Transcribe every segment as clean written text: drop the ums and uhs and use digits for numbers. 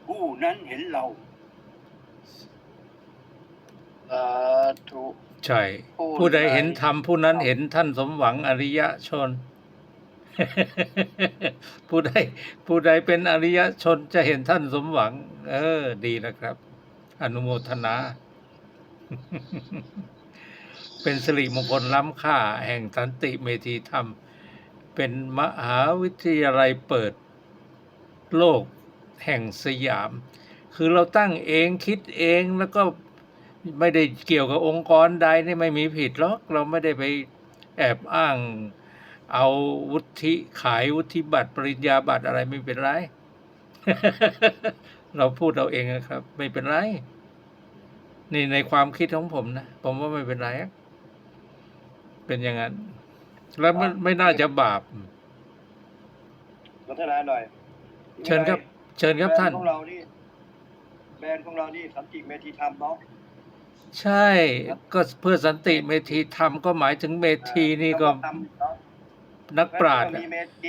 ผู้นั้นเห็นเราสาธุ ใช่ ผู้ใดเห็นธรรมผู้นั้นเห็นท่านสมหวังอริยชน ผู้ใดเป็นอริยชนจะเห็นท่านสมหวัง ดีนะครับ อนุโมทนา เป็นสิริมงคลล้ำค่าแห่งสันติเมธีธรรม เป็นมหาวิทยาลัยเปิดโลกแห่งสยาม คือเราตั้งเองคิดเองแล้วก็ไม่ได้เกี่ยวกับองค์กรใดนี่ไม่มีผิดหรอกเราไม่ได้ไปแอบอ้างเอาวุฒิขายวุฒิบัตรปริญญาบัตรอะไรไม่เป็นไร เราพูดเราเองนะครับ ไม่เป็นไรนี่ในความคิดของผมนะผมว่าไม่เป็นไรเป็นอย่างนั้นแล้วไม่น่าจะบาป พัฒนาหน่อย เชิญครับ เชิญครับท่าน แบรนด์ของเรานี่สันติเมธีธรรมเนาะ ใช่ก็เพื่อสันติเมธีธรรมก็หมายถึงเมธีนี่ก็ ธรรมเนาะ นักปราชญ์ มีเมธี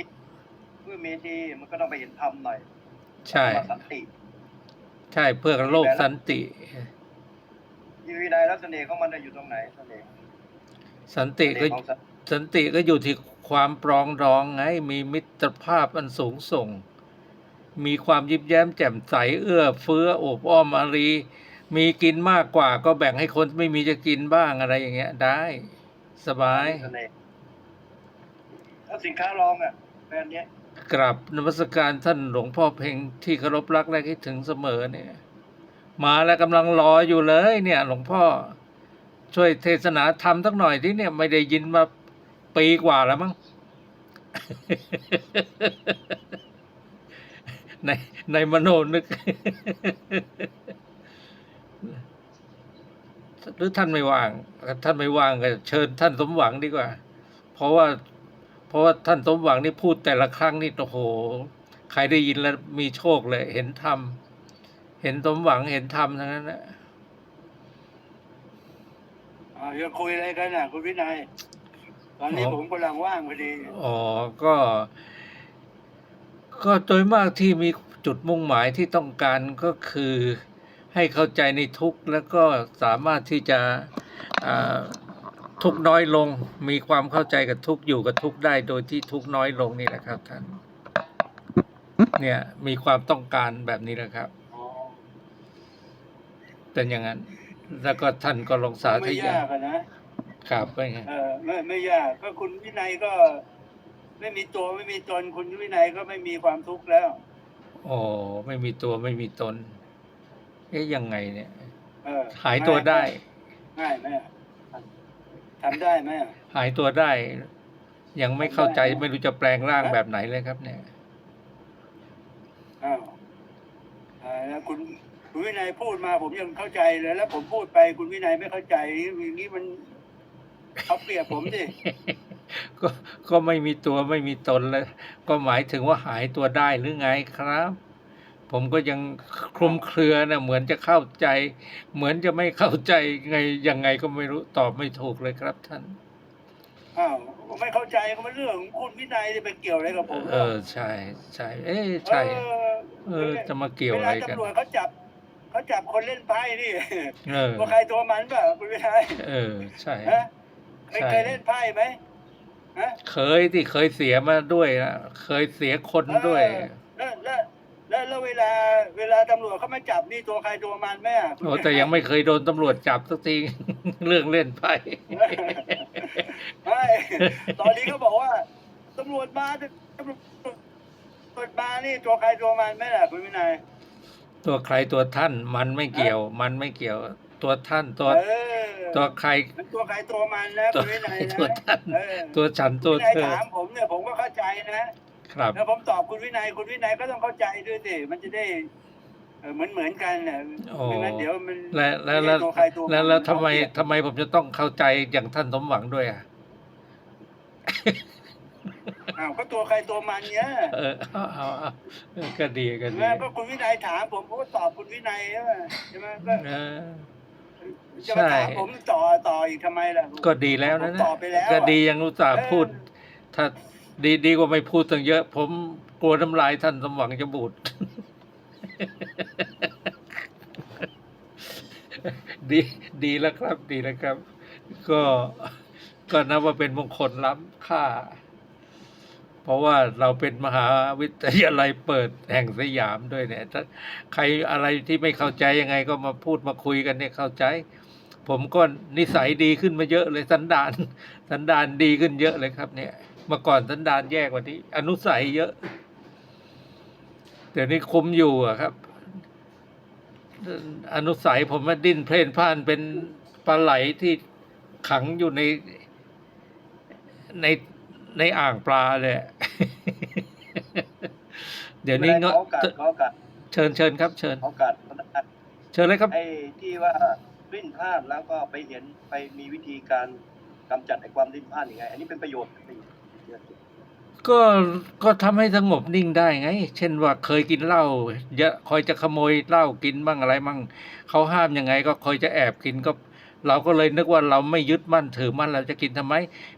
เพื่อเมธีมันก็ต้องไปเห็นธรรมหน่อย ใช่ สันติ ใช่เพื่อโลกสันติ วินัยและเสน่ห์ของมันอยู่ตรงไหนเสน่ห์ สันติก็ ของ สันติก็อยู่ที่ความปรองดองไงมีมิตรภาพอันสูงส่ง มีความยิ้มแย้มแจ่มใสเอื้อเฟื้อโอบอ้อมอารีมีกินมากกว่าก็แบ่งให้คนไม่มีจะกินบ้างอะไรอย่างเงี้ยได้สบาย เสน่ห์ถ้าสินค้ารองแบรนด์เนี้ย กราบนมัสการท่านหลวงพ่อเพ็งที่เคารพรักและคิดถึงเสมอเนี่ย มาแล้วกำลังรออยู่เลยเนี่ย หลวงพ่อช่วยเทศนาธรรมสักหน่อยที่เนี่ยไม่ได้ยินมาปีกว่าแล้วมั้ง ในมโนนึก หรือท่านไม่ว่างท่านไม่ว่างก็เชิญท่านสมหวังดีกว่า เพราะว่าท่านสมหวังนี่พูดแต่ละครั้งนี่โอ้โหใครได้ยินแล้วมีโชคเลย เห็นธรรมเห็นสมหวังเห็นธรรมทั้งนั้นนะ จะคุยอะไรกันคุณวินัย ตอนนี้ผมกำลังว่างพอดี อ๋อก็โดยมากที่มีจุดมุ่งหมายที่ต้องการก็คือให้เข้าใจในทุกข์แล้วก็สามารถที่จะทุกข์น้อยลงมีความเข้าใจกับทุกข์อยู่กับทุกข์ได้โดยที่ทุกข์น้อยลงนี่แหละครับท่านเนี่ยมีความต้องการแบบนี้นะครับเป็นอย่างนั้นแล้วก็ท่านก็ลงสาธ ไม่ ยาย ากนะครับ เป็นไง ไม่ยากก็คุณวินัยก็ ไม่มีตัวไม่มีตนคุณวินัยก็ไม่มีความทุกข์แล้ว โอ้ไม่มีตัวไม่มีตนยังไงเนี่ย หาย ง่ ตัวได้ ง่ายไหมทำได้ไหม หายตัวได้ ยังไม่เข้าใจไม่รู้จะแปลงร่างแบบไหนเลยครับเนี่ย อ้าวแล้วคุณวินัยพูดมาผมยังเข้าใจเลยแล้วผมพูดไปคุณวินัยไม่เข้าใจอย่างนี้มันเขาเปรียบผมดิ ก็ไม่มีตัวไม่มีตนแล้วก็หมายถึงว่าหายตัวได้หรือไงครับ ผมก็ยังคลุมเครือนะเหมือนจะเข้าใจ เหมือนจะไม่เข้าใจไงยังไงก็ไม่รู้ตอบไม่ถูกเลยครับท่าน อ้าวไม่เข้าใจก็เป็นเรื่องของคุณวินัยที่ไปเกี่ยวอะไรกับผม ใช่ใช่ใช่จะมาเกี่ยวอะไรกัน เวลาตำรวจเขาจับคนเล่นไพ่นี่ เออ ว่าใครตัวมันป่ะคุณวินัย ใช่ ฮะเคยเล่นไพ่ไหมฮะ เคยที่เคยเสียมาด้วยนะเคยเสียคนด้วย แล้วเวลาตำรวจเขามาจับนี่ตัวใครตัวมันไหมคุณ โอ้แต่ยังไม่เคยโดนตำรวจจับสักที เรื่องเล่นไพ่ ไม่ตอนนี้เขาบอกว่าตำรวจมานี่ตัวใครตัวมันไหมล่ะคุณวินัย ตัวใครตัวท่านมันไม่เกี่ยว มันไม่เกี่ยว ตัวท่านตัวใคร ตัวใครตัวมันนะ ตัว คุณวินัยนะ ตัวท่านตัวฉันตัว วินัย เธอ ถามผมเนี่ยผมก็เข้าใจนะครับ แล้วผมตอบคุณวินัยก็ต้องเข้าใจด้วยสิมันจะได้เหมือนกันน่ะ โอ้ ไม่งั้นเดี๋ยวมัน แล้ว ตัวใครตัวมัน แล้วทำไมผมจะต้องเข้าใจอย่างท่านสมหวังด้วยอ่ะ อ้าวก็ตัวใครตัวมันเนี่ย เอาก็ดี แล้วก็คุณวินัยถามผมก็ตอบคุณวินัยใช่ไหมก็ จะมาถามผมต่ออีกทำไมล่ะ ก็ดีแล้วนะ ผมตอบไปแล้ว ก็ดียังอุตส่าห์พูด ถ้าดีกว่าไม่พูดตั้งเยอะ ผมกลัวน้ำลายท่านสมหวังจะบูด ดีดีแล้วครับ ดีแล้วครับ ก็ก็นับว่าเป็นมงคลล้ำค่า เพราะว่าเราเป็นมหาวิทยาลัยเปิดแห่งสยามด้วยเนี่ยถ้าใครอะไรที่ไม่เข้าใจยังไงก็มาพูดมาคุยกันเนี่ยเข้าใจ ผมก็นิสัยดีขึ้นมาเยอะเลยสันดานดีขึ้นเยอะเลยครับ เนี่ยเมื่อก่อนสันดานแย่กว่านี้ อนุสัยเยอะ เดี๋ยวนี้คุมอยู่อะครับ อนุสัยผมมาดิ้นเพลนพล่านเป็นปลาไหลที่ขังอยู่ในในอ่างปลาเลย เดี๋ยวนี้ ขอโอกาสขอโอกาส เชิญครับ เชิญ ขอโอกาส เชิญเลยครับ ไอ้ที่ว่าดิ้นพลาดแล้วก็ไปเห็นไปมีวิธีการกำจัดไอ้ความดิ้นพลาดยังไง อันนี้เป็นประโยชน์ ก็ทำให้สงบนิ่งได้ไง เช่นว่าเคยกินเหล้าเยอะคอยจะขโมยเหล้ากินบ้างอะไรบ้างเขาห้ามยังไง ก็คอยจะแอบกินก็ เราก็เลยนึกว่าเราไม่ยึดมั่นถือมั่นเราจะกินทำไม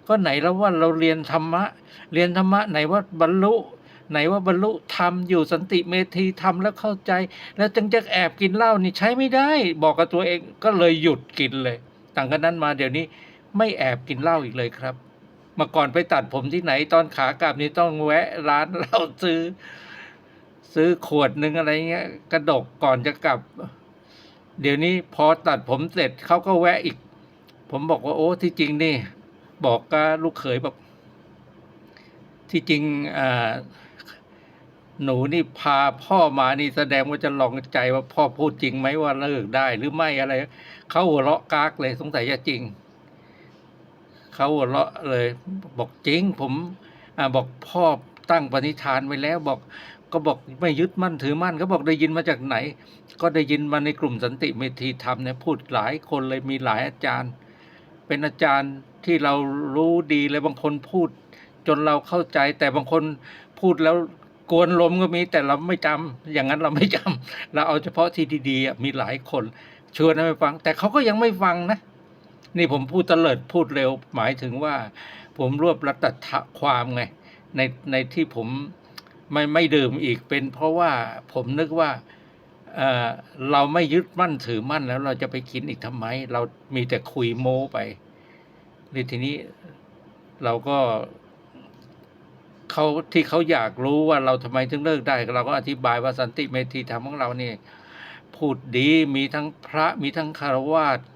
ก็ไหนแล้วว่าเราเรียนธรรมะไหนว่าบรรลุธรรมอยู่สันติเมธีธรรมแล้วเข้าใจ แล้วจึงจะแอบกินเหล้านี่ใช้ไม่ได้ บอกกับตัวเองก็เลยหยุดกินเลยต่างกันนั้นมาเดี๋ยวนี้ไม่แอบกินเหล้าอีกเลยครับเมื่อก่อนไปตัดผมที่ไหนตอนขากลับนี่ต้องแวะร้านเหล้าซื้อขวดนึงอะไรเงี้ยกระดกก่อนจะกลับ เดี๋ยวนี้พอตัดผมเสร็จเขาก็แวะอีก ผมบอกว่าโอ้ที่จริงนี่บอกกับลูกเขยแบบที่จริงหนูนี่พาพ่อมานี่แสดงว่าจะลองใจว่าพ่อพูดจริงไหมว่าเลิกได้หรือไม่อะไรเขาหัวเราะกากเลยสงสัยจะจริงเขาหัวเราะเลยบอกจริงผมบอกพ่อตั้งปณิธานไว้แล้วบอกไม่ยึดมั่นถือมั่นเขาบอกได้ยินมาจากไหน ก็ได้ยินมาในกลุ่มสันติเมธีธรรมเนี่ยพูดหลายคนเลยมีหลายอาจารย์ เป็นอาจารย์ที่เรารู้ดีเลยบางคนพูดจนเราเข้าใจ แต่บางคนพูดแล้วกวนลมก็มีแต่เราไม่จำอย่างนั้นเราไม่จำเราเอาเฉพาะที่ดีๆมีหลายคนชวนให้ไปฟัง แต่เขาก็ยังไม่ฟังนะนี่ผมพูดเตลิดพูดเร็วหมายถึงว่าผมรวบรัดความไงในที่ผมไม่ดื่มอีกเป็นเพราะว่าผมนึกว่าเราไม่ยึดมั่นถือมั่นแล้วเราจะไปกินอีกทำไมเรามีแต่คุยโม้ไปนี่ทีนี้เราก็ที่เขาอยากรู้ว่าเราทำไมถึงเลิกได้เราก็อธิบายว่าสันติเมธีธรรมของเรานี่พูดดีมีทั้งพระมีทั้งคฤหัสถ์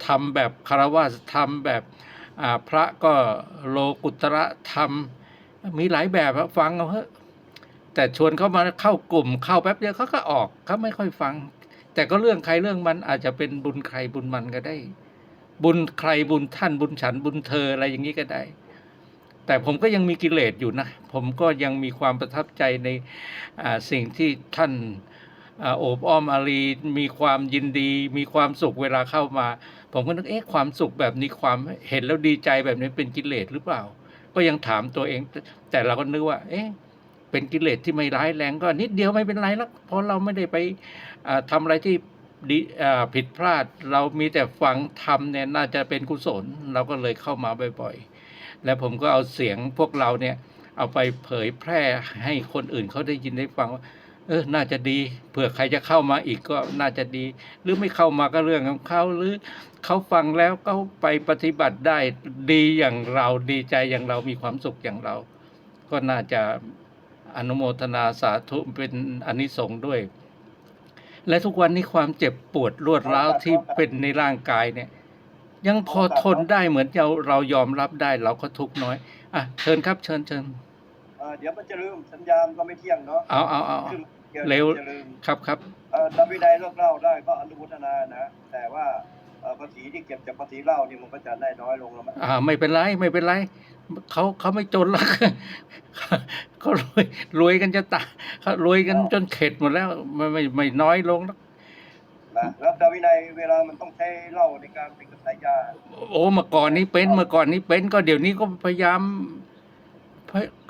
ทำแบบคฤหัสถ์ทำแบบพระก็โลกุตระธรรมมีหลายแบบฟังเอาเถอะแต่ชวนเขามาเข้ากลุ่มเข้าแป๊บเดียวเขาก็ออกเขาไม่ค่อยฟังแต่ก็เรื่องใครเรื่องมันอาจจะเป็นบุญใครบุญมันก็ได้บุญใครบุญท่านบุญฉันบุญเธออะไรอย่างนี้ก็ได้แต่ผมก็ยังมีกิเลสอยู่นะผมก็ยังมีความประทับใจในสิ่งที่ท่านโอบอ้อมอารีมีความยินดีมีความสุขเวลาเข้ามาผมก็นึกความสุขแบบนี้ความเห็นแล้วดีใจแบบนี้เป็นกิเลสหรือเปล่าก็ยังถามตัวเองแต่เราก็นึกว่าเป็นกิเลสที่ไม่ร้ายแรงก็นิดเดียวไม่เป็นไรแล้วเพราะเราไม่ได้ไปทำอะไรที่ผิดพลาดเรามีแต่ฟังธรรมเนี่ยน่าจะเป็นกุศลเราก็เลยเข้ามาบ่อยๆและผมก็เอาเสียงพวกเราเนี่ยเอาไปเผยแพร่ให้คนอื่นเขาได้ยินได้ฟังว่าน่าจะดีเผื่อใครจะเข้ามาอีกก็น่าจะดีหรือไม่เข้ามาก็เรื่องของเขาหรือเขาฟังแล้วก็ไปปฏิบัติได้ดีอย่างเราดีใจอย่างเรามีความสุขอย่างเราก็น่าจะอนุโมทนาสาธุเป็นอานิสงส์ด้วยและทุกวันนี้ความเจ็บปวดรวดร้าวที่เป็นในร่างกายเนี่ยยังพอทนได้เหมือนเรายอมรับได้เราก็ทุกข์น้อยเชิญครับเชิญเดี๋ยวมันจะลืมสัญญาณก็ไม่เที่ยงเนาะเอาเร็วครับทำวินัยเลิกเหล้าได้ก็อนุโมทนานะแต่ว่าภาษีที่เก็บจากภาษีเหล้านี่มันก็จะได้น้อยลงแล้วไม่เป็นไรเขาไม่จนหรอกเขารวยกันจะตายเขารวยกันจนเข็ดหมดแล้วไม่น้อยลงแล้วแล้ววินัยเวลามันต้องใช้เหล้าในการเป็นกระสายยาเมื่อก่อนนี้เป็นก็เดี๋ยวนี้ก็พยายาม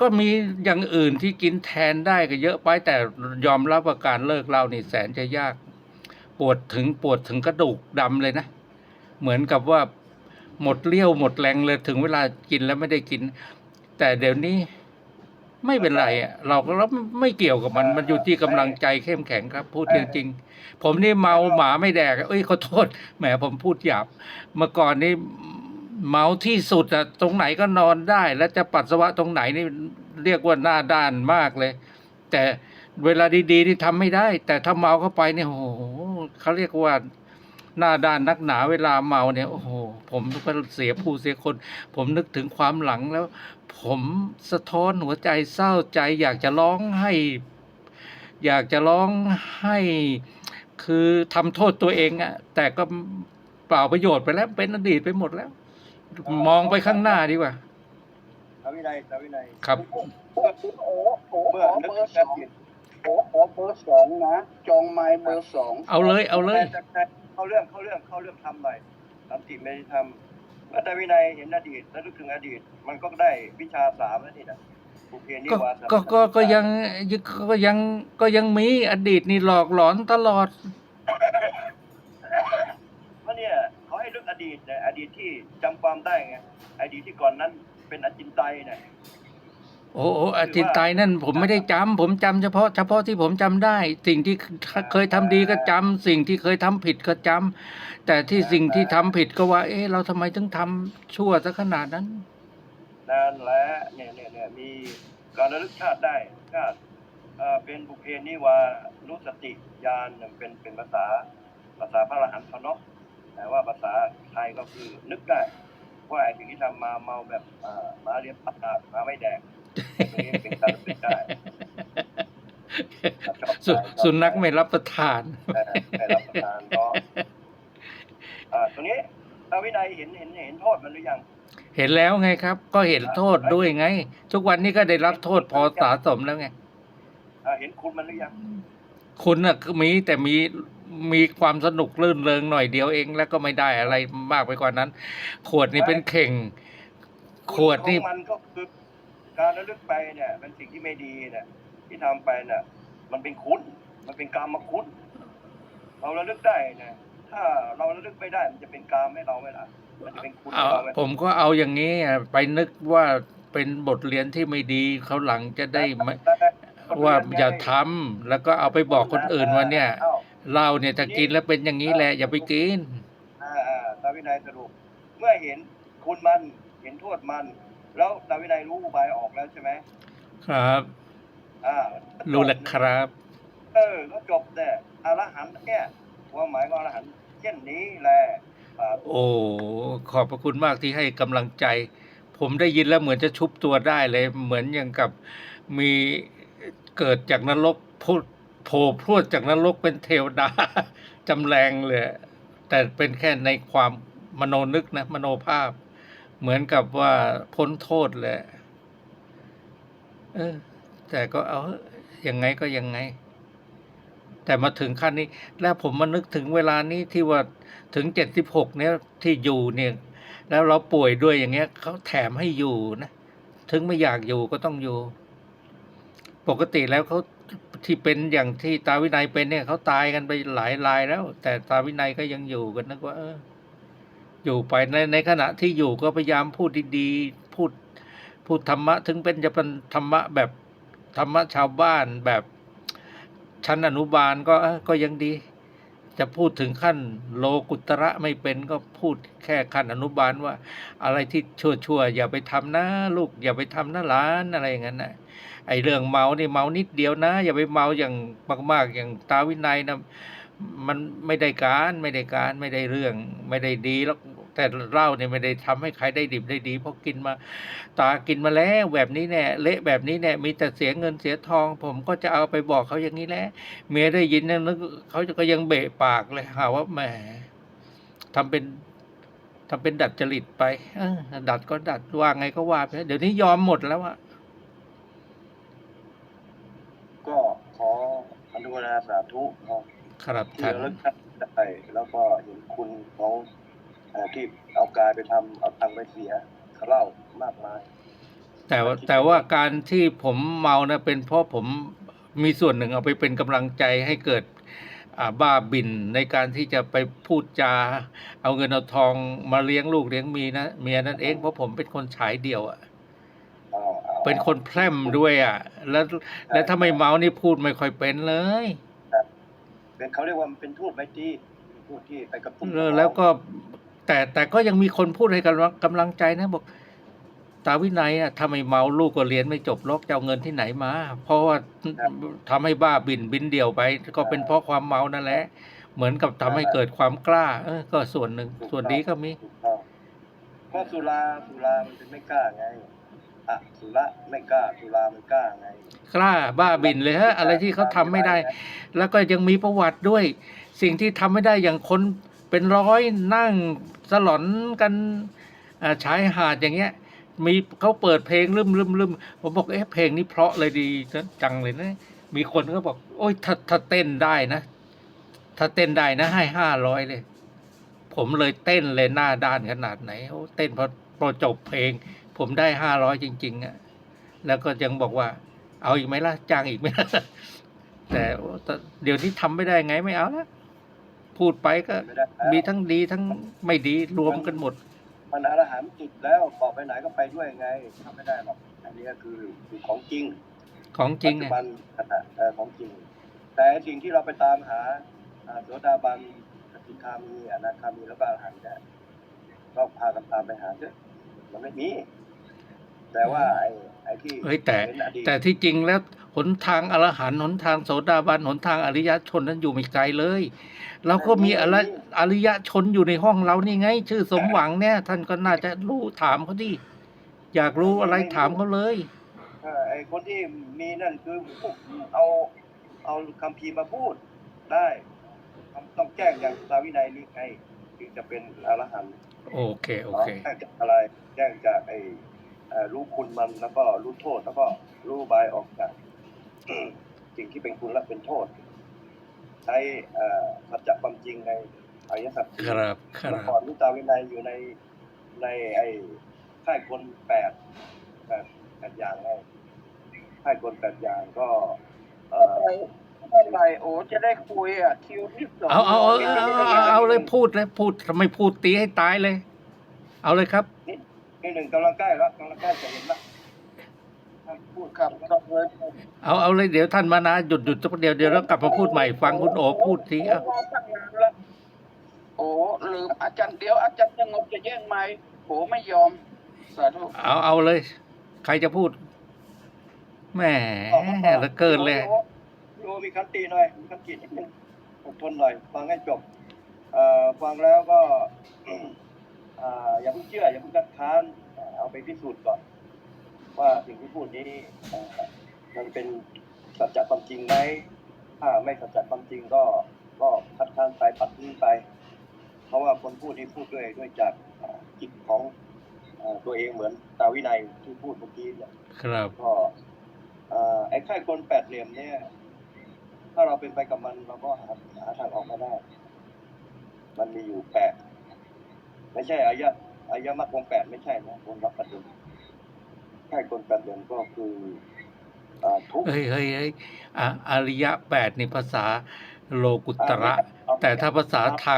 ก็มีอย่างอื่นที่กินแทนได้ก็เยอะไปแต่ยอมรับว่าการเลิกเหล้านี่แสนจะยากปวดถึงกระดูกดำเลยนะเหมือนกับว่าหมดเรี่ยวหมดแรงเลยถึงเวลากินแล้วไม่ได้กินแต่เดี๋ยวนี้ ไม่เป็นไรอ่ะเราก็ไม่เกี่ยวกับมันมันอยู่ที่กำลังใจเข้มแข็งครับ พูดจริงๆผมนี่เมาหมาไม่แดกเอ้ยขอโทษแหมผมพูดหยาบเมื่อก่อนนี่เมาที่สุดอะตรงไหนก็นอนได้ แล้วจะปัสสาวะตรงไหนนี่เรียกว่าหน้าด้านมากเลย แต่เวลาดีๆที่ทำไม่ได้ แต่ถ้าเมาเข้าไปเนี่ยโอ้โหเขาเรียกว่าหน้าด้านนักหนาเวลาเมาเนี่ยโอ้โหผมก็เสียผู้เสียคน ผมนึกถึงความหลังแล้ว ผมสะท้อนหัวใจเศร้าใจ อยากจะร้องให้ อยากจะร้องให้ คือทำโทษตัวเองอะแต่ก็เปล่าประโยชน์ไปแล้วเป็นอดีตไปหมดแล้ว มองไปข้างหน้าดีกว่า ตาวินัยตาวินัย ครับ เมื่อนึกถึงอดีต ขอเบอร์สองนะจองไม้เบอร์สอง เอาเลยเอาเลย เข้าเรื่องทำหน่อยสันติไม่ได้ทำเมื่อตาวินัยเห็นอดีตแล้วนึกถึงอดีต มันก็ได้วิชา3แล้วนี่นะบุพเพนิวาส ก็ยังมีอดีตนี่หลอกหลอนตลอด เพราะเนี่ยเขาให้นึกอดีตเนี่ยอดีตที่จำความได้ไงอดีตที่ก่อนนั้นเป็นอจินไตยเนี่ย โอ้โหอาจินไตยนั่นผมไม่ได้จำผมจำเฉพาะที่ผมจำได้ สิ่งที่เคยทำดีก็จำสิ่งที่เคยทำผิดก็จำแต่ที่สิ่งที่ทำผิดก็ว่า เอ๊ะเราทำไมถึงทำชั่วซะขนาดนั้น นั่นแหละเนี่ยมีการระลึกชาติได้ชาติเป็นบุพเพนิวานุสติญาณเป็นภาษาพระอรหันต์เขาเนาะแต่ว่าภาษาไทยก็คือนึกได้ว่าไอ้สิ่งที่ทำมาเมาแบบมาเรียบปากมาไม่แดงตรงนี้เป็นการระลึกได้ สุนัขไม่รับประทาน ไม่รับประทานเนาะตรงนี้ตาวินัยเห็นโทษมันหรือยัง เห็นแล้วไงครับ ก็เห็นโทษด้วยไง ทุกวันนี้ก็ได้รับโทษพอสะสมแล้วไง เห็นคุณมันหรือยัง คุณน่ะมีแต่มีความสนุกลื่นเริงหน่อยเดียวเอง แล้วก็ไม่ได้อะไรมากไปกว่านั้น ขวดนี่เป็นเข่ง ขวดนี่ ของมันก็คือการระลึกไปเนี่ยเป็นสิ่งที่ไม่ดีเนี่ยที่ทำไปเนี่ยมันเป็นคุณมันเป็นกรรมคุณเราระลึกได้เนี่ยถ้าเราระลึกไม่ได้มันจะเป็นกรรมให้เราไหมล่ะมันจะเป็นคุณให้เราไหม ผมก็เอาอย่างนี้ไปนึกว่าเป็นบทเรียนที่ไม่ดีเขาหลังจะได้ไม่ว่าอย่าทำแล้วก็เอาไปบอกคนอื่นว่าเนี่ยเหล้าเนี่ยถ้ากินแล้วเป็นอย่างนี้แหละอย่าไปกิน ตาวินัยสรุปเมื่อเห็นคุณมันเห็นโทษมัน แล้วตาวินัยรู้อุบายออกแล้วใช่ไหม ครับรู้แล้วครับ ก็จบแต่อรหันต์เนี่ยความหมายของอรหันต์เช่นนี้แหละ โอ้ขอบพระคุณมากที่ให้กำลังใจ ผมได้ยินแล้วเหมือนจะชุบตัวได้เลย เหมือนอย่างกับมีเกิดจากนรกโผล่พรวดจากนรกเป็นเทวดา จำแรงเลย แต่เป็นแค่ในความมโนนึกนะมโนภาพ เหมือนกับว่าพ้นโทษแหละแต่ก็เอายังไงก็ยังไง แต่มาถึงขั้นนี้ แล้วผมมานึกถึงเวลานี้ที่ว่าถึง76เนี่ยที่อยู่เนี่ย แล้วเราป่วยด้วยอย่างเงี้ยเขาแถมให้อยู่นะถึงไม่อยากอยู่ก็ต้องอยู่ ปกติแล้วเขาที่เป็นอย่างที่ตาวินัยเป็นเนี่ยเขาตายกันไปหลายรายแล้ว แต่ตาวินัยก็ยังอยู่กันนึกว่าอยู่ไปในขณะที่อยู่ก็พยายามพูดดีๆพูดธรรมะถึงเป็นจะเป็นธรรมะแบบธรรมะชาวบ้านแบบชั้นอนุบาลก็ยังดี จะพูดถึงขั้นโลกุตระไม่เป็นก็พูดแค่ขั้นอนุบาลว่า อะไรที่ชั่วอย่าไปทำนะลูกอย่าไปทำนะหลานอะไรอย่างนั้นนะไอ้เรื่องเมานี่เมานิดเดียวนะอย่าไปเมาอย่างมากๆอย่างตาวินัยนะมันไม่ได้การไม่ได้เรื่องไม่ได้ดีแล้วแต่เหล้าเนี่ยไม่ได้ทำให้ใครได้ดิบได้ดีเพราะกินมาตากินมาแล้วแบบนี้แน่เละแบบนี้แน่มีแต่เสียเงินเสียทองผมก็จะเอาไปบอกเขาอย่างนี้แหละเมียได้ยินนั่นเขาก็ยังเบะปากเลยหาว่าแหมทำเป็นดัดจริตไปดัดก็ดัดว่าไงก็ว่าไปเดี๋ยวนี้ยอมหมดแล้วอะก็ขออนุโมทนาสาธุเนาะ ครับ ที่ ท่าน ระลึกได้แล้วก็เห็นคุณของที่เอากายไปทำเอาตังค์ไปเสียเขาเล่ามากมาย แต่ว่าการที่ผมเมานะเป็นเพราะผมมีส่วนหนึ่งเอาไปเป็นกำลังใจให้เกิดบ้าบินในการที่จะไปพูดจาเอาเงินเอาทองมาเลี้ยงลูกเลี้ยงเมียนั่นเองเพราะผมเป็นคนฉายเดี่ยวอ่ะ เอา เป็นคนแพร่มด้วยอ่ะ แล้วถ้าไม่เมานี่พูดไม่ค่อยเป็นเลย เป็นเขาเรียกว่ามันเป็นทูตไมตรีทูตที่ไปกระตุ้น แล้วก็แต่ก็ยังมีคนพูดให้กำลังใจนะบอกตาวินัยอ่ะถ้าไม่เมาลูกก็เรียนไม่จบหรอกจะเอาเงินที่ไหนมา เพราะว่าทำให้บ้าบินเดี่ยวไป ก็เป็นเพราะความเมานั่นแหละ เหมือนกับทำให้เกิดความกล้า ก็ส่วนหนึ่งส่วนดีก็มี ถูกต้องเพราะสุรามันเป็นไม่กล้าไงสุราไม่กล้าสุรามันกล้าไง กล้าบ้าบินเลยฮะอะไรที่เขาทำไม่ได้ แล้วก็ยังมีประวัติด้วย สิ่งที่ทำไม่ได้อย่างคนเป็นร้อยนั่งสลอนกันชายหาดอย่างเงี้ย มีเขาเปิดเพลงลืมผมบอกเพลงนี้เพราะเลยดีจังเลยนะมีคนก็บอก โอ้ยถ้าเต้นได้นะ ถ้าเต้นได้นะให้500เลย ผมเลยเต้นเลยหน้าด้านขนาดไหนโอ้เต้นพอจบเพลง ผมได้500จริงๆอ่ะแล้วก็ยังบอกว่า เอาอีกไหมล่ะจ้างอีกไหมล่ะแต่เดี๋ยวนี้ทำไม่ได้ไงไม่เอาละพูดไปก็ ไม่ได้แล้ว มีทั้งดีทั้งไม่ดีรวมกันหมด มันอรหันต์จิตแล้วบอกไปไหนก็ไปด้วยไงทำไม่ได้หรอกอันนี้คือของจริง ของจริง ปัจ ไง จุบันของจริง แต่สิ่งที่เราไปตามหาโสดาบันสกิทามีอนาคามีแล้วก็อรหันต์เนี่ยก็พากันตามไปหาเถอะมันไม่มี แต่ว่าไอ้ที่ เฮ้ยแต่ เป็นอดีต ที่จริงแล้วหนทางอรหันต์หนทางโสดาบันหนทางอริยชนนั้นอยู่ไม่ไกลเลย เราก็มีอริยชนอยู่ในห้องเรานี่ไง ชื่อสมหวังเนี่ย ท่านก็น่าจะรู้ถามเขาดิอยากรู้อะไรถามเขาเลย ไอ้คนที่มีนั่นคือเอาคำพีร์มาพูดได้ต้องแจ้งอย่างสาวินัยนี้ไงถึงจะเป็นอรหันต์ โอเค แจ้งจากอะไรแจ้งจากรู้คุณมันแล้วก็รู้โทษแล้วก็รู้บายออกจาก สิ่งที่เป็นคุณและเป็นโทษ ใช้สัจจะความจริงในอริยสัจ ครับค เมื่ รั อบ ก่อนรู้ตาวินัยอยู่ในค่ายคนแปดอย่างไงค่ายคน8อย่างก็อะไรโอ้จะได้คุยคิวที่2เอาเลยพูดทำไมพูดตีให้ตายเลย เอาเลยครับ นี่หนึ่งกำลังใกล้จะเห็นละพูดครับต้องเลย เอาเลยเดี๋ยวท่านมานะหยุดสักเดี๋ยวแล้วกลับมาพูดใหม่ฟังคุณโอพูดทีอ่ะ โอ้ลืมอาจารย์เดี๋ยวอาจารย์สงบจะแย่งไม้โอ้ไม่ยอมสาธุ เอาเลย ใครจะพูดแหมเหลือเกินเลย โยมีคันติหน่อยมีคันตินิดนึงอดทนหน่อยฟังให้จบฟังแล้วก็ อย่าเพิ่งเชื่ออย่าเพิ่งคัดค้านเอาไปพิสูจน์ก่อนว่าสิ่งที่พูดนี้มันเป็นสัจจะความจริงไหมถ้าไม่สัจจะความจริงก็คัดค้านไปปัดทิ้งไป เพราะว่าคนพูดนี้พูดด้วยจากจิตของตัวเองเหมือนตาวินัยที่พูดเมื่อกี้เนี่ย ครับ ก็ไอ้ค่ายกล8เหลี่ยมเนี่ยถ้าเราเป็นไปกับมันเราก็หาทางออกมาได้ มันมีอยู่8ไม่ใช่อายะมรรควง8ไม่ใช่นะวงรับประเด็นค่ายกล8เหลี่ยมก็คือทุกข์ เฮ้ยอริยะ8นี่ภาษาโลกุตระ แต่ถ้าภาษาทา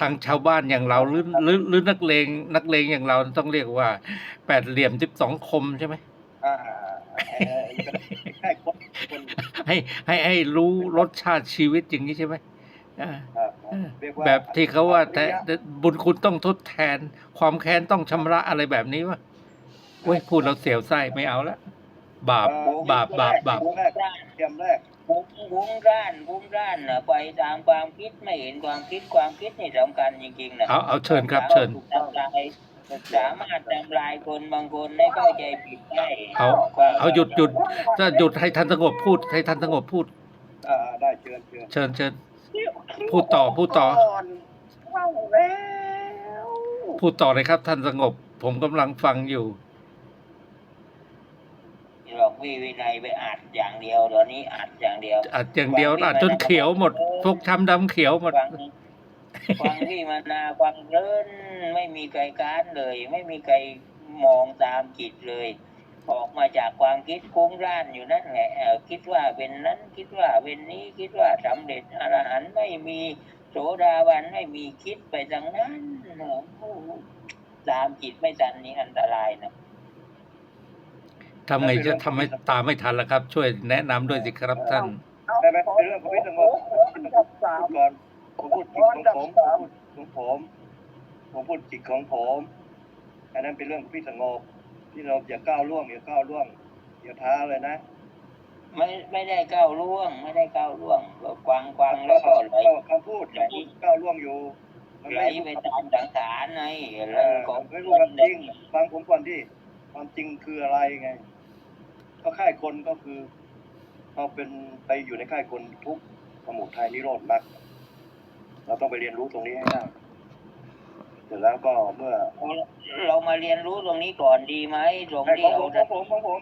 งชาวบ้านอย่างเราหรือนักเลงอย่างเราต้องเรียกว่า8เหลี่ยม12คมใช่ไหม ค่ายกล ให้รู้รสชาติชีวิตอย่างนี้ใช่ไหม เรียกว่า แบบที่เขาว่าแต่บุญคุณต้องทดแทน ความแค้นต้องชำระอะไรแบบนี้วะเว้ยพูดเราเสียวไส้ไม่เอาละบาป เตรียมแรก วุ้งร่านนะไปตามความคิดไม่เห็นความคิดนี่สำคัญจริงๆนะ เอาเชิญครับเชิญ ทำลายสามารถทำลายคนบางคนให้เข้าใจผิดได้ เอาหยุดถ้าหยุดให้ท่านสงบพูดได้เชิญ เชิญพูดต่อพูดต่อเลยครับท่านสงบผมกำลังฟังอยู่ หลอกวินัยไปอัดอย่างเดียวตอนนี้อัดอย่างเดียว อัดอย่างเดียวอัดจนเขียวหมดฟกช้ำดำเขียวหมด ฟังพี่มานาฟังเลินไม่มีใครค้านเลย ไม่มีใครมองตามจิตเลย ออกมาจากความคิดคุ้งร่านอยู่นั่นแหละคิดว่าเป็นนั้นคิดว่าเป็นนี้คิดว่าสำเร็จอรหันต์ไม่มีโสดาบันไม่มีคิดไปดังนั้นตามจิตไม่ทันนี่อันตรายนะ ทำไงจะทำให้ตามไม่ทันล่ะครับ ช่วยแนะนำด้วยสิครับท่าน ได้ไหมเป็นเรื่องของพิสงบพูดก่อนผมพูดจิตของผมพูดจิตของผมอันนั้นเป็นเรื่องของพิสงบที่เราอย่าก้าวล่วงอย่าท้าเลยนะ ไม่ได้ก้าวล่วงก็กวางแล้วก็ไหล คำพูดก้าวล่วงอยู่มัน ไหล ไม่ ไปตามสังขารไงแล้วก็ ไม่รู้ความจริงฟังผมก่อนที่ความจริงคืออะไรไงก็ค่ายคนก็คือเราเป็นไปอยู่ในค่ายคนทุกสมุทัยนิโรธมรรคเราต้องไปเรียนรู้ตรงนี้ให้ได้เสร็จแล้วก็เมื่อ เรามาเรียนรู้ตรงนี้ก่อนดีไหมตรงที่เอา ของผม